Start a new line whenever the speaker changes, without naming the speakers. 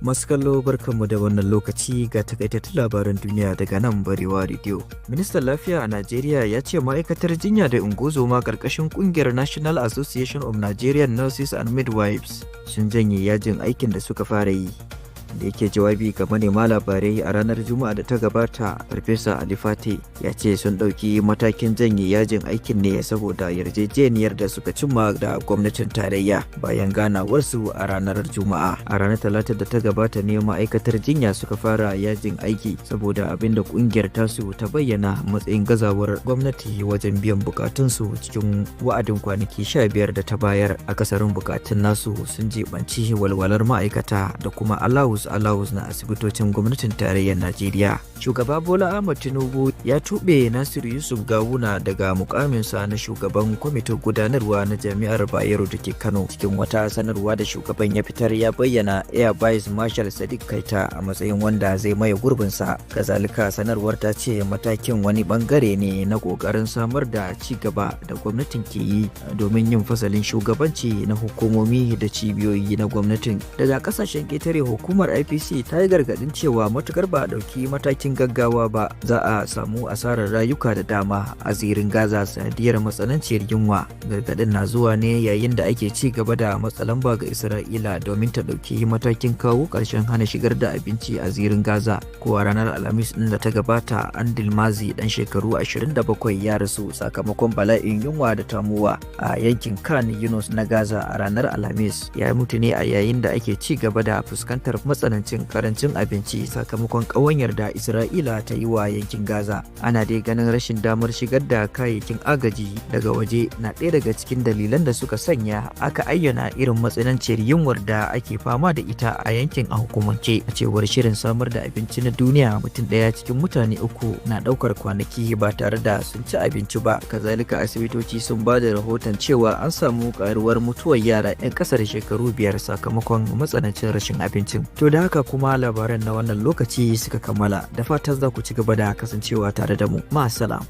Masu kallo barkanmu da wannan lokaci ga takaitattun labaran duniya daga nan Barewa Radio. Ministan Lafiya a Najeriya ya ce ma'aikatar jinya da ungozoma ƙarƙashin ƙungiyar National Association of Nigerian Nurses and Midwives sun janye yajin aikin da suka fara yi. Da yake jawabi ga manema labarai a ranar Juma'a da ta gabata, Farfesa Ali Fate ya ce sun ɗauki matakin janye yajin aikin ne saboda yarjejeniyar da suka cimma da gwamnatin tarayya bayan ganawarsu a ranar Juma'a. A ranar Talata da ta gabata ne ma'aikatar jinya suka fara yajin aiki saboda abin da ƙungiyar tasu ta bayyana matsayin gazawar gwamnati wajen biyan bukatunsu cikin wa'adin kwanaki 15 da ta bayar. Akasarin bukatun nasu sun jibanci walwalar ma'aikata da kuma allowance na asibitocin gwamnatin tarayyar Najeriya. Shugaba Bola Ahmed Tinubu ya tuɓe Nasiru Yusuf Gawuna daga mukaminsa na shugaban kwamitin gudanarwa na Jami'ar Bayero da ke Kano. Cikin wata sanarwa da shugaban ya fitar ya bayyana Air Vice Marshal Sadiq Kaita a matsayin wanda zai maye gurbinsa. Kazalika sanarwar ta ce matakin wani bangare ne na kokarin samar da ci gaba da gwamnatin ke yi domin yin fasalin shugabanci na hukumomi da cibiyoyi na gwamnatin. Daga kasashen ƙetare, hukumar IPC ta yi gargadin cewa matukar ba a ɗauki matakin gaggawa ba za a samu asarar rayuka da dama a zirin Gaza sanadiyar matsananciyar yunwa. Gargadin na zuwa ne yayin da ake ci gaba da matsalan ba ga Isra'ila domin ta ɗauki matakin kawo ƙarshen hana shigar da abinci a zirin Gaza. Ko a ranar Alhamis ɗin da ta gabata, Andil Mazi ɗan shekaru 27 ya rasu sakamakon bala'in yunwa da tamuwa a yankin Khan Yunus na Gaza a ranar Alhamis. Ya mutu ne a yayin da ake ci gaba da fuskantar matsanancin karancin abinci sakamakon ƙawanyar da Isra'ila ta yi wa yankin Gaza. Ana dai ganin rashin damar shigar da kayayyakin agaji daga waje na ɗaya daga cikin dalilan da suka sanya aka ayyana irin matsananciyar yunwar da ake fama da ita a yankin a hukumance. A cewar shirin samar da abinci na duniya, mutum ɗaya cikin mutane 3 na ɗaukar kwanaki ba tare da sun ci abinci ba. Kazalika asibitoci sun ba da rahoton cewa an samu karuwar mutuwar yara 'yan ƙasa da shekaru 5 sakamakon matsanancin rashin abincin. To da haka kuma labaran na wannan lokaci suka kammala, da fatan za ku ci gaba da kasancewa tare da mu. Ma'assalam.